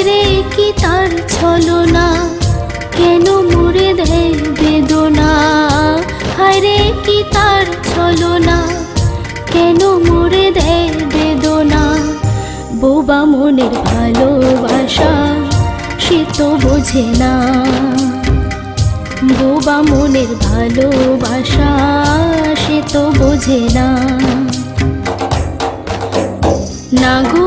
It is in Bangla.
হায়রে কি তার ছলনা, কেন মুড়ে দেয় বেদনা। হায়রে কি তার ছলনা, কেন মুড়ে দেয় বেদনা। বোবা মনের ভালোবাসা সে তো বোঝে না, বোবা মনের ভালোবাসা সে তো বোঝে না। না গো